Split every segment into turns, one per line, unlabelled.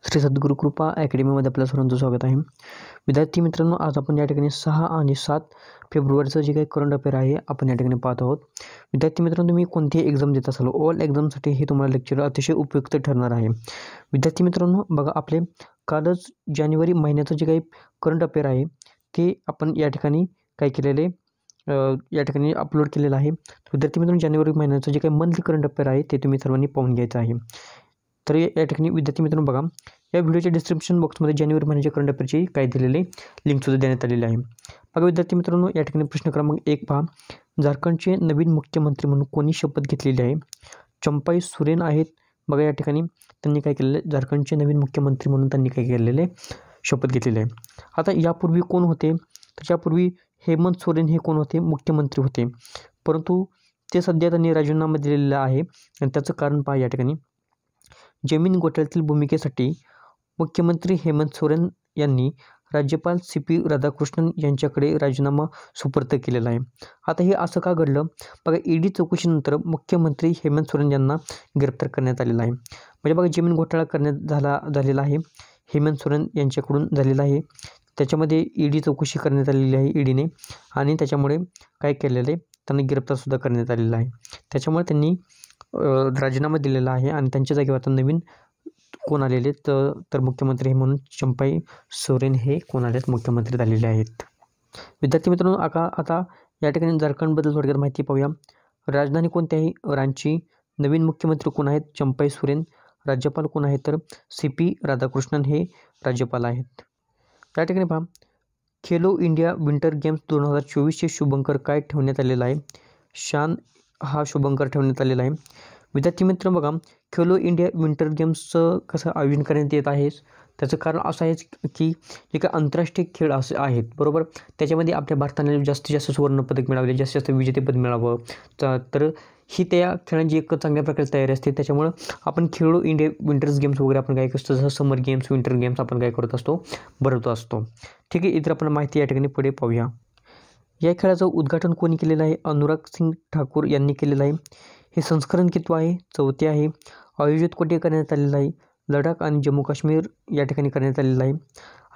श्री सद्गुरू कृपा अकॅडमीमध्ये आपल्या सर्वांचं स्वागत आहे. विद्यार्थी मित्रांनो, आज आपण या ठिकाणी 6 आणि 7 फेब्रुवारीचं जे काही करंट अफेअर आहे आपण या ठिकाणी पाहत आहोत. विद्यार्थी मित्रांनो, तुम्ही कोणतीही एक्झाम देत असाल, ऑल एक्झामसाठी हे तुम्हाला लेक्चर अतिशय उपयुक्त ठरणार आहे. विद्यार्थी मित्रांनो, बघा, आपले कालच जानेवारी महिन्याचं जे काही करंट अफेअर आहे ते आपण या ठिकाणी काय केलेले या ठिकाणी अपलोड केलेलं आहे. विद्यार्थी मित्रांनो, जानेवारी महिन्याचं जे काही मंथली करंट अफेअर आहे ते तुम्ही सर्वांनी पाहून घ्यायचं आहे. तर या ठिकाणी विद्यार्थी मित्रांनो, बघा, या व्हिडिओच्या डिस्क्रिप्शन बॉक्समध्ये जानेवारी महिन्याच्या करंट अफेअरची काय दिलेली लिंकसुद्धा देण्यात आलेली आहे. बघा विद्यार्थी मित्रांनो, या ठिकाणी प्रश्न क्रमांक 1 पहा. झारखंडचे नवीन मुख्यमंत्री म्हणून कोणी शपथ घेतलेली आहे? चंपाई सोरेन आहेत. बघा, या ठिकाणी त्यांनी काय केलेलं आहे, झारखंडचे नवीन मुख्यमंत्री म्हणून त्यांनी काय केलेले शपथ घेतलेली आहे. आता यापूर्वी कोण होते? तर यापूर्वी हेमंत सोरेन हे कोण होते? मुख्यमंत्री होते, परंतु ते सध्या त्यांनी राजीनामा दिलेला आहे आणि त्याचं कारण पहा. या ठिकाणी जमीन घोटाळ्यातील भूमिकेसाठी मुख्यमंत्री हेमंत सोरेन यांनी राज्यपाल CP राधाकृष्णन यांच्याकडे राजीनामा सुपूर्द केलेला आहे. आता हे असं का घडलं? बघा, ED चौकशीनंतर मुख्यमंत्री हेमंत सोरेन यांना ग्रेप्तार करण्यात आलेला आहे. म्हणजे बघा, जमीन घोटाळा झालेला आहे, हेमंत सोरेन यांच्याकडून झालेला आहे. त्याच्यामध्ये ED चौकशी करण्यात आलेली आहे EDने, आणि त्याच्यामुळे काय केलेलं आहे, त्यांना ग्रेप्तारसुद्धा करण्यात आलेलं आहे. त्याच्यामुळे त्यांनी राजीनामा दिलेला आहे आणि त्यांच्या जागेवर आता नवीन कोण आलेले तर मुख्यमंत्री हे म्हणून चंपाई सोरेन हे कोण आलेत, मुख्यमंत्री झालेले आहेत. विद्यार्थी मित्रांनो, आता या ठिकाणी झारखंडबद्दल थोडक्यात माहिती पाहूया. राजधानी कोणती आहे? रांची. नवीन मुख्यमंत्री कोण आहेत? चंपाई सोरेन. राज्यपाल कोण आहेत? तर CP राधाकृष्णन हे राज्यपाल आहेत. या ठिकाणी पहा, खेलो इंडिया विंटर गेम्स 2024चे शुभंकर काय ठेवण्यात आलेला आहे? शान हा शुभंकर ठेवण्यात आलेला आहे. विद्यार्थी मित्र, बघा, खेलो इंडिया विंटर गेम्सचं कसं आयोजन करण्यात येत आहे, त्याचं कारण असं आहे की जे काही आंतरराष्ट्रीय खेळ असे आहेत, बरोबर, त्याच्यामध्ये आपल्या भारताने जास्तीत जास्त सुवर्णपदक मिळवले, जास्तीत जास्त विजेतेपद मिळावं, तर ही त्या खेळांची एक चांगल्या प्रकारे तयारी असते. त्याच्यामुळं आपण खेलो इंडिया विंटर्स गेम्स वगैरे आपण काय करतो, जसं समर गेम्स, विंटर गेम्स आपण काय करत असतो, भरवतो असतो. ठीक आहे, इतर आपण माहिती या ठिकाणी पुढे पाहूया. या खेळाचं उद्घाटन कोणी केलेलं आहे? अनुराग सिंग ठाकूर यांनी केलेलं आहे. हे संस्करण कितवं आहे? 4थे आहे. आयोजित कुठे करण्यात आलेलं आहे? लडाख आणि जम्मू काश्मीर या ठिकाणी करण्यात आलेलं आहे.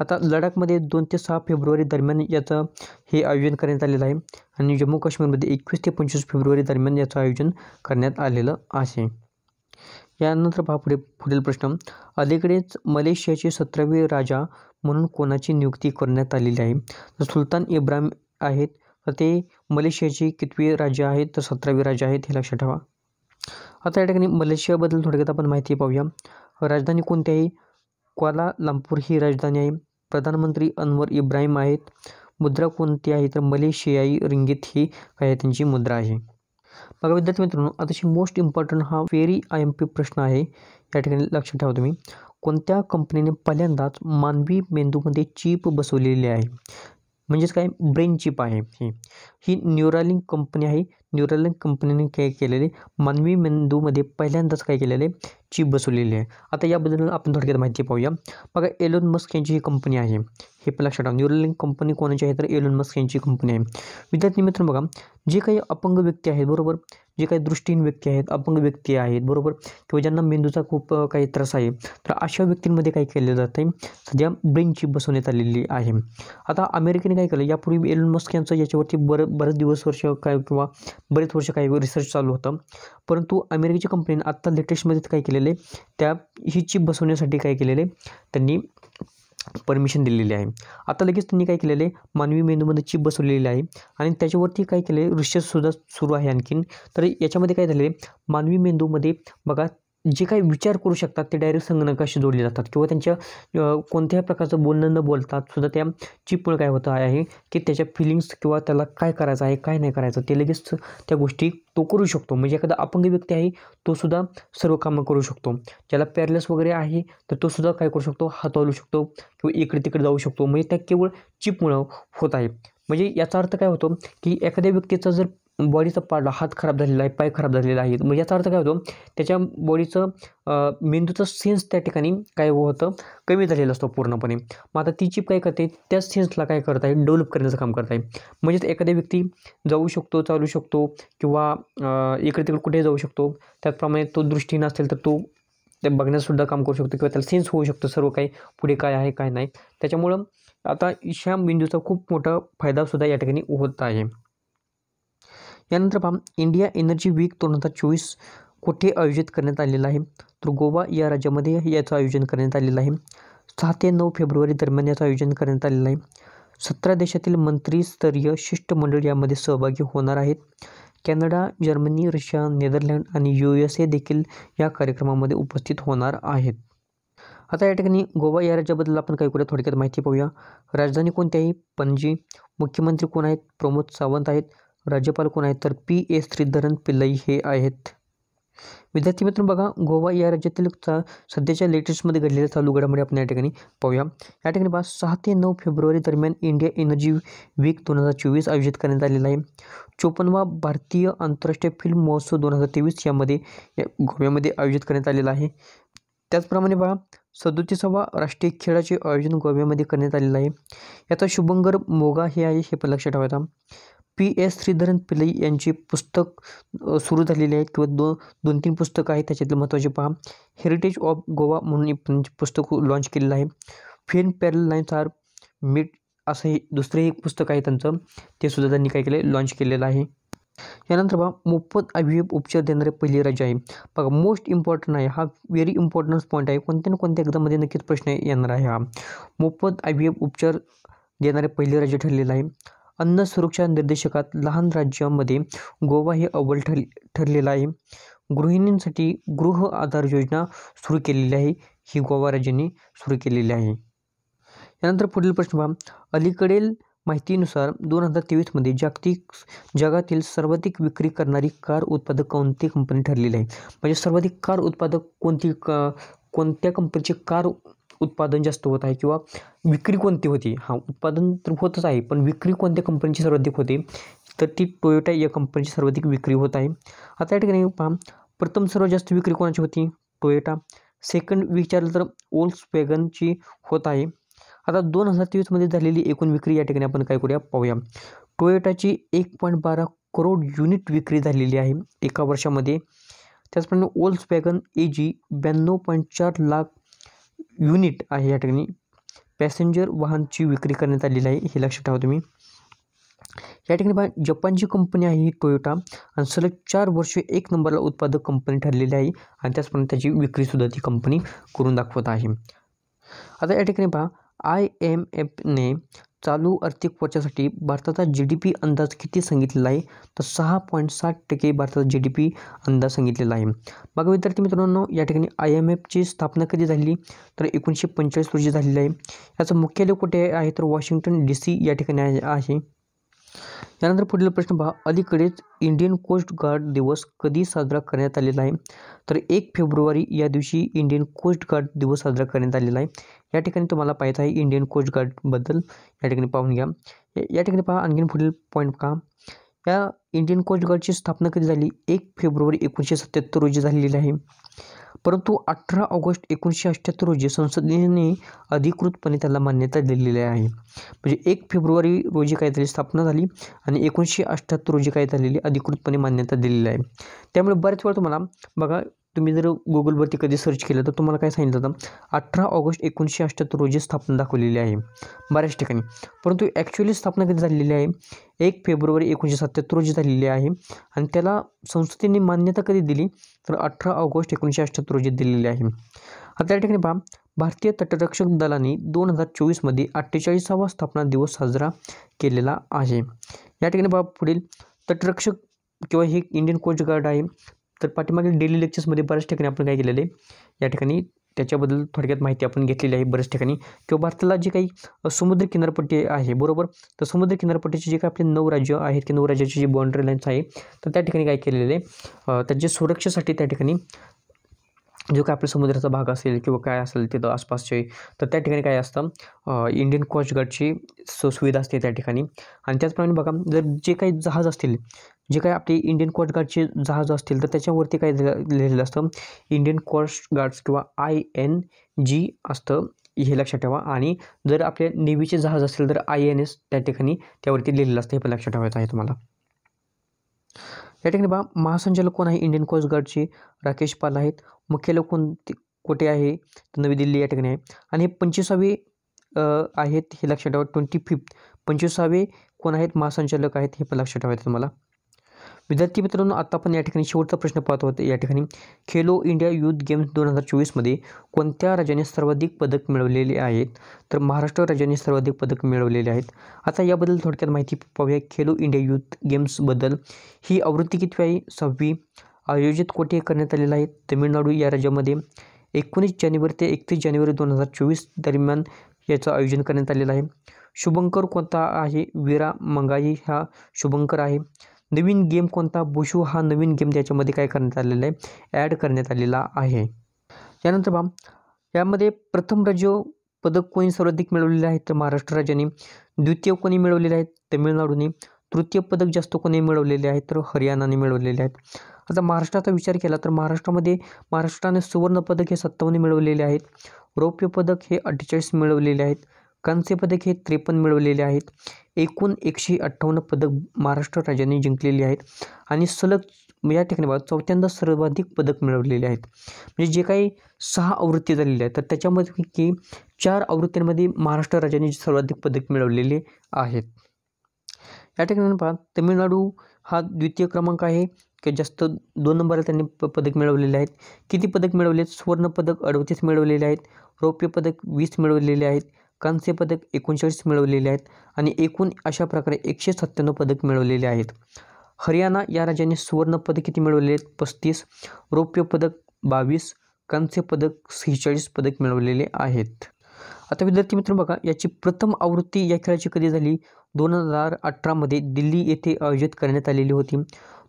आता लडाखमध्ये 2 ते 6 फेब्रुवारी दरम्यान याचं हे आयोजन करण्यात आलेलं आहे आणि जम्मू काश्मीरमध्ये 21 ते 25 फेब्रुवारी दरम्यान याचं आयोजन करण्यात आलेलं आहे. यानंतर पहा पुढील प्रश्न. अलीकडेच मलेशियाचे 17वे राजा म्हणून कोणाची नियुक्ती करण्यात आलेली आहे? तर सुलतान इब्राहिम आहेत. तर ते मलेशियाचे कितवे राज्य आहेत? तर 17वे राज्य आहेत, हे लक्षात ठेवा. आता या ठिकाणी मलेशियाबद्दल थोडक्यात आपण माहिती पाहूया. राजधानी कोणती आहे? क्वालालंपूर ही राजधानी आहे. प्रधानमंत्री अनवर इब्राहिम आहेत. मुद्रा कोणती आहे? तर मलेशियाई रिंगीत ही काय आहे, त्यांची मुद्रा आहे. बघा विद्यार्थी मित्रांनो, अतिशय मोस्ट इम्पॉर्टंट हा व्हेरी IMP प्रश्न आहे, या ठिकाणी लक्षात ठेवा तुम्ही. कोणत्या कंपनीने पहिल्यांदाच मानवी मेंदूमध्ये चिप बसवलेली आहे? म्हणजेच काय, ब्रेन चिप आहे ही न्यूरालिंक कंपनी आहे. न्यूरालिंक कंपनीने काय केलेले, मानवी मेंदूमध्ये पहिल्यांदाच काय केलेले, चिप बसवलेली आहे. आता याबद्दल आपण थोडक्यात माहिती पाहूया. बघा, एलोन मस्क यांची ही कंपनी आहे, हे पण लक्षात ठेवा. न्यूरालिंक कंपनी कोणाची आहे? तर एलोन मस्क यांची कंपनी आहे. विद्यार्थी मित्र, बघा, जे काही अपंग व्यक्ती आहेत, बरोबर, जे काही दृष्टीहीन व्यक्ती आहेत, अपंग व्यक्ती आहेत, बरोबर, किंवा ज्यांना मेंदूचा खूप काही त्रास आहे, तर अशा व्यक्तींमध्ये काय केलं जातं आहे, सध्या ब्रेन चिप बसवण्यात आलेली आहे. आता अमेरिकेने काय केलं, यापूर्वी एलोन मस्क यांचं याच्यावरती बरेच वर्ष काय किंवा बरेच वर्ष काही रिसर्च चालू होतं, परंतु अमेरिकेच्या कंपनीने आत्ता लेटेस्टमध्ये काय केलेलं आहे, ही चिप बसवण्यासाठी काय केलेलं आहे, त्यांनी परमिशन दिलेली आहे. आता लगेच त्यांनी काय केलेलं आहे, मानवी मेंदूमध्ये चिप बसवलेली आहे आणि त्याच्यावरती काय केलं आहे, रिसर्चसुद्धा सुरू आहे आणखीन. तर याच्यामध्ये काय झालं आहे, मानवी मेंदूमध्ये बघा, जे काही विचार करू शकतात ते डायरेक्ट संगणकाशी जोडले जातात, किंवा त्यांच्या कोणत्याही प्रकारचं बोलणं न बोलतात सुद्धा त्या चिपमुळे काय होतं आहे की त्याच्या फिलिंग्स किंवा त्याला काय करायचं आहे, काय नाही करायचं, ते लगेच त्या गोष्टी तो करू शकतो. म्हणजे एखादा अपंग व्यक्ती आहे, तो सुद्धा सर्व कामं करू शकतो. ज्याला पॅरलेस वगैरे आहे, तर तो सुद्धा काय करू शकतो, हात हलवू शकतो किंवा इकडे तिकडे जाऊ शकतो. म्हणजे त्या केवळ चिपमुळं होत आहे. म्हणजे याचा अर्थ काय होतो की एखाद्या व्यक्तीचा जर बॉडीचा पार्ट, हात खराब झालेला आहे, पाय खराब झालेला आहे, मग याचा अर्थ काय होतो, त्याच्या बॉडीचं मेंदूचं सेन्स त्या ठिकाणी काय होतं, कमी झालेलं असतो पूर्णपणे. मग आता ती चिप काय करते, त्या सेन्सला काय करत आहे, डेव्हलप करण्याचं काम करत आहे. म्हणजेच एखाद्या व्यक्ती जाऊ शकतो, चालू शकतो किंवा इकडे तिकडे कुठेही जाऊ शकतो. त्याचप्रमाणे तो दृष्टीहीन असेल तर तो ते बघण्यासुद्धा काम करू शकतो किंवा त्याला सेन्स होऊ शकतं सर्व काही पुढे काय आहे काय नाही. त्याच्यामुळं आता ह्या बिंदूचा खूप मोठा फायदासुद्धा या ठिकाणी होत आहे. यानंतर पहा, इंडिया एनर्जी वीक 2024 कुठे आयोजित करण्यात आलेला आहे? तर गोवा या राज्यामध्ये याचं आयोजन करण्यात आलेलं आहे. 6 ते 9 फेब्रुवारी दरम्यान याचं आयोजन करण्यात आलेलं आहे. 17 देशातील मंत्रीस्तरीय शिष्टमंडळ यामध्ये सहभागी होणार आहेत. कॅनडा, जर्मनी, रशिया, नेदरलँड आणि USA देखील या कार्यक्रमामध्ये उपस्थित होणार आहेत. आता या ठिकाणी गोवा या राज्याबद्दल आपण काही करूया, थोडक्यात माहिती पाहूया. राजधानी कोणती आहे? पणजी. मुख्यमंत्री कोण आहेत? प्रमोद सावंत आहेत. राज्यपाल कोण आहेत? तर P.A. श्रीधरन पिल्लई हे आहेत. विद्यार्थी मित्रांनो बघा, गोवा या राज्यातील सध्याच्या लेटेस्टमध्ये घडलेल्या चालू घडामोडी आपण या ठिकाणी पाहूया. या ठिकाणी पहा, 6 ते 9 फेब्रुवारी दरम्यान इंडिया एनर्जी वीक 2024 आयोजित करण्यात आलेला आहे. 54वा भारतीय आंतरराष्ट्रीय फिल्म महोत्सव 2023 गोव्यामध्ये आयोजित करण्यात आलेला आहे. त्याचप्रमाणे पहा, 37वा राष्ट्रीय खेळाचे आयोजन गोव्यामध्ये करण्यात आलेलं आहे. याचा शुभंकर मोगा हे आहे, हे पण लक्षात ठेवायचा. P.S. श्रीधरन पिल्लई यांची पुस्तक सुरू झालेली आहेत किंवा 2-3 पुस्तकं आहेत. त्याच्यातलं महत्त्वाचे पहा, हेरिटेज ऑफ गोवा म्हणून एक पुस्तक लॉन्च केलेलं आहे. फिल्म पॅरल लाईन्स आर मीट असं हे दुसरे एक पुस्तक आहे त्यांचं, ते सुद्धा त्यांनी काय केलं, लॉन्च केलेलं आहे. यानंतर बघा, मोफत IVF उपचार देणारे पहिले राज्य आहे. बघा, मोस्ट इम्पॉर्टंट आहे हा, व्हेरी इम्पॉर्टंट पॉईंट आहे. कोणत्या ना कोणत्या एक्झाममध्ये नक्कीच प्रश्न येणार आहे हा. मोफत IVF उपचार देणारे पहिले राज्य ठरलेलं आहे. अन्न सुरक्षा निर्देशकात लहान राज्यामध्ये गोवा हे अव्वल ठरलेलं आहे. गृहिणींसाठी गृह आधार योजना सुरू केलेली आहे, ही गोवा राज्याने सुरू केलेली आहे. यानंतर पुढील प्रश्न पहा, अलीकडील माहितीनुसार 2023मध्ये जगातील सर्वाधिक विक्री करणारी कार उत्पादक कोणती कंपनी ठरलेली आहे? म्हणजे सर्वाधिक कार उत्पादक कोणत्या कंपनीचे कार उत्पादन जास्त होत आहे किंवा विक्री कोणती होती? उत्पादन तर होतच आहे, पण विक्री कोणत्या कंपनीची सर्वाधिक होते? तर ती टोयोटा या कंपनीची सर्वाधिक विक्री होत आहे. आता या ठिकाणी पहा, प्रथम सर्वात जास्त विक्री कोणाची होती? टोयोटा. सेकंड विचारलं तर वोल्क्सवॅगनची होत आहे. आता 2023मध्ये झालेली एकूण विक्री या ठिकाणी आपण काय करूया, पाहूया. टोयोटाची 1.12 करोड युनिट विक्री झालेली आहे एका वर्षामध्ये. त्याचप्रमाणे वोल्क्सवॅगन AG 92.4 लाख युनिट आहे या ठिकाणी पॅसेंजर वाहनची विक्री करण्यात आलेली आहे, हे लक्षात ठेवा तुम्ही. या ठिकाणी पहा, जपानची कंपनी आहे ही टोयोटा आणि सलग 4 वर्षे 1 नंबरला उत्पादक कंपनी ठरलेली आहे आणि त्याचप्रमाणे त्याची विक्रीसुद्धा ती कंपनी करून दाखवत आहे. आता या ठिकाणी पहा, IMFने चालू आर्थिक वर्षासाठी भारताचा GDP अंदाज किती सांगितलेला आहे? तर 6.7% भारताचा GDP अंदाज सांगितलेला आहे. बघा विद्यार्थी मित्रांनो, या ठिकाणी IMFची स्थापना कधी झाली? तर 1945 रोजी झालेली आहे. याचं मुख्यालय कुठे आहे? तर वॉशिंग्टन DC या ठिकाणी आहे. यानंतर पुढील प्रश्न पहा, अलीकडेच इंडियन कोस्ट गार्ड दिवस कधी साजरा करण्यात आलेला आहे? तर 1 फेब्रुवारी या दिवशी इंडियन कोस्ट गार्ड दिवस साजरा करण्यात आलेला आहे. या ठिकाणी तुम्हाला पाहायचं आहे इंडियन कोस्ट गार्डबद्दल, या ठिकाणी पाहून घ्या. या ठिकाणी पहा, आणखीन पुढील पॉईंट पहा, या इंडियन कोस्ट गार्डची स्थापना कधी झाली? 1 फेब्रुवारी 1977 रोजी झालेली आहे. परंतु 18 ऑगस्ट 1978 रोजी संसदेने अधिकृतपणे त्याला मान्यता दिलेली आहे. म्हणजे 1 फेब्रुवारी रोजी काय झाली, स्थापना झाली आणि 1978 रोजी काय झालेली, अधिकृतपणे मान्यता दिलेली आहे. त्यामुळे बऱ्याच वेळा तुम्हाला बघा, तुम्ही जर गुगलवरती कधी सर्च केलं तर तुम्हाला काय सांगितलं होतं, 18 ऑगस्ट 1978 रोजी स्थापना दाखवलेली आहे बऱ्याच ठिकाणी. परंतु ॲक्च्युअली स्थापना कधी झालेली आहे? 1 फेब्रुवारी 1977 रोजी झालेली आहे आणि त्याला संसदेने मान्यता कधी दिली? तर 18 ऑगस्ट 1978 रोजी दिलेली आहे. आता या ठिकाणी पहा, भारतीय तटरक्षक दलाने 2024मध्ये 48वा स्थापना दिवस साजरा केलेला आहे. या ठिकाणी पहा, पुढील तटरक्षक किंवा हे इंडियन कोस्ट गार्ड आहे. तर पाठीमागील डेली लेक्चर्समध्ये बऱ्याच ठिकाणी आपण काय केलेलं आहे, या ठिकाणी त्याच्याबद्दल थोडक्यात माहिती आपण घेतलेली आहे बऱ्याच ठिकाणी. किंवा भारताला जी काही समुद्र किनारपट्टी आहे, बरोबर, तर समुद्र किनारपट्टीचे जे काही आपले 9 राज्य आहेत की 9 राज्याची जी बाउंड्री लाईन्स आहे, तर त्या ठिकाणी काय केलेलं आहे, त्यांच्या सुरक्षेसाठी त्या ठिकाणी जो काय आपल्या समुद्राचा भाग असेल किंवा काय असेल तिथं आसपासचे, तर त्या ठिकाणी काय असतं, इंडियन कोस्ट गार्डची सुविधा असते त्या ठिकाणी. आणि त्याचप्रमाणे बघा, जर जे काही जहाज असतील, जे काही आपले इंडियन कोस्ट गार्डचे जहाज असतील, तर त्याच्यावरती काय लिहिलेलं असतं, इंडियन कोस्ट गार्ड्स किंवा ING असतं, हे लक्षात ठेवा. आणि जर आपल्या नेव्हीचे जहाज असेल तर INS त्या ठिकाणी त्यावरती लिहिलेलं असतं, हे पण लक्षात ठेवायचं आहे तुम्हाला. या ठिकाणी पहा, महासंचालक कोण आहे इंडियन कोस्ट गार्डचे? राकेश पाल आहेत. मुख्यालय कुठे आहे तर नवी दिल्ली या ठिकाणी आहे. आणि हे 25वे आहेत हे लक्षात ठेवा. 25 25वे कोण आहेत महासंचालक आहेत हे पण लक्षात ठेवायचं तुम्हाला. विद्यार्थी मित्रांनो, आता आपण या ठिकाणी शेवटचा प्रश्न पाहतो आहोत. या ठिकाणी खेलो इंडिया यूथ गेम्स 2024मध्ये कोणत्या राज्याने सर्वाधिक पदक मिळवलेले आहेत? तर महाराष्ट्र राज्याने सर्वाधिक पदक मिळवलेले आहेत. आता याबद्दल थोडक्यात माहिती पाहूया. खेलो इंडिया यूथ गेम्सबद्दल. ही आवृत्ती कितवी आहे? 6वी. आयोजित कुठे करण्यात आलेला आहे? तमिळनाडू या राज्यामध्ये. 19 जानेवारी ते 31 जानेवारी 2024 दरम्यान याचं आयोजन करण्यात आलेलं आहे. शुभंकर कोणता आहे? वीरा मंगाई हा शुभंकर आहे. नवीन गेम कोणता? बुशू हा नवीन गेम त्याच्यामध्ये काय करण्यात आलेला आहे? ॲड करण्यात आलेला आहे. यानंतर पहा, यामध्ये प्रथम राज्य पदक कोणी सर्वाधिक मिळवलेले आहे? तर महाराष्ट्र राज्याने. द्वितीय कोणी मिळवलेले आहेत? तमिळनाडूने. तृतीय पदक जास्त कोणी मिळवलेले आहेत? तर हरियाणाने मिळवलेले आहेत. आता महाराष्ट्राचा विचार केला तर महाराष्ट्राने सुवर्ण पदक हे 57 मिळवलेले आहेत. रौप्य पदक हे 48 मिळवलेले आहेत. कांस्य पदक हे 53 मिळवलेले आहेत. एकूण 158 पदक महाराष्ट्र राज्याने जिंकलेली आहेत. आणि सलग या ठिकाणी बघा चौथ्यांदा सर्वाधिक पदक मिळवलेले आहेत. म्हणजे जे काही 6 आवृत्ती झालेल्या आहेत तर त्याच्यामध्ये 4 आवृत्तींमध्ये महाराष्ट्र राज्याने सर्वाधिक पदक मिळवलेले आहेत. या ठिकाणी पहा, तमिळनाडू हा द्वितीय क्रमांक आहे की जास्त 2 नंबरला त्यांनी पदक मिळवलेले आहेत. किती पदक मिळवले आहेत? सुवर्ण पदक 38 मिळवलेले आहेत. रौप्य पदक 20 मिळवलेले आहेत. कांस्य पदक 39 मिळवलेले आहेत. आणि एकूण अशा प्रकारे 197 पदक मिळवलेले आहेत. हरियाणा या राज्याने सुवर्ण पदक किती मिळवलेले आहेत? 35. रौप्य पदक 22. कांस्य पदक 46 पदक मिळवलेले आहेत. आता विद्यार्थी मित्रांनो बघा, याची प्रथम आवृत्ती या खेळाची कधी झाली? 2018मध्ये दिल्ली येथे आयोजित करण्यात आलेली होती.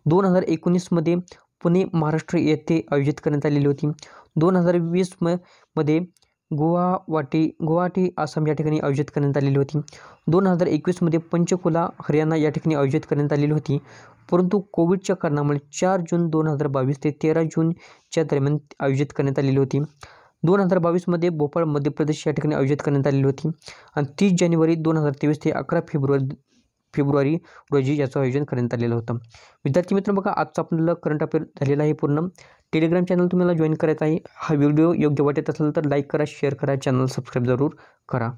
2019मध्ये पुणे महाराष्ट्र येथे आयोजित करण्यात आलेली होती. 2020 मध्ये गुवाहाटी आसाम या ठिकाणी आयोजित करण्यात आलेली होती. 2021मध्ये पंचकुला हरियाणा या ठिकाणी आयोजित करण्यात आलेली होती. परंतु कोविडच्या कारणामुळे 4 जून 2022 ते 13 जूनच्या दरम्यान आयोजित करण्यात आलेली होती. 2022मध्ये भोपाळ मध्य प्रदेश या ठिकाणी आयोजित करण्यात आलेली होती. आणि 30 जानेवारी 2023 ते 11 फेब्रुवारी रोजी याचं आयोजन करण्यात आलेलं होतं. विद्यार्थी मित्र बघा, आजचा आपल्याला करंट अफेअर झालेला आहे पूर्ण. टेलिग्राम चॅनल तुम्हाला जॉईन करायचं आहे. हा व्हिडिओ योग्य वाटत असेल तर लाईक करा, शेअर करा, चॅनल सबस्क्राईब जरूर करा.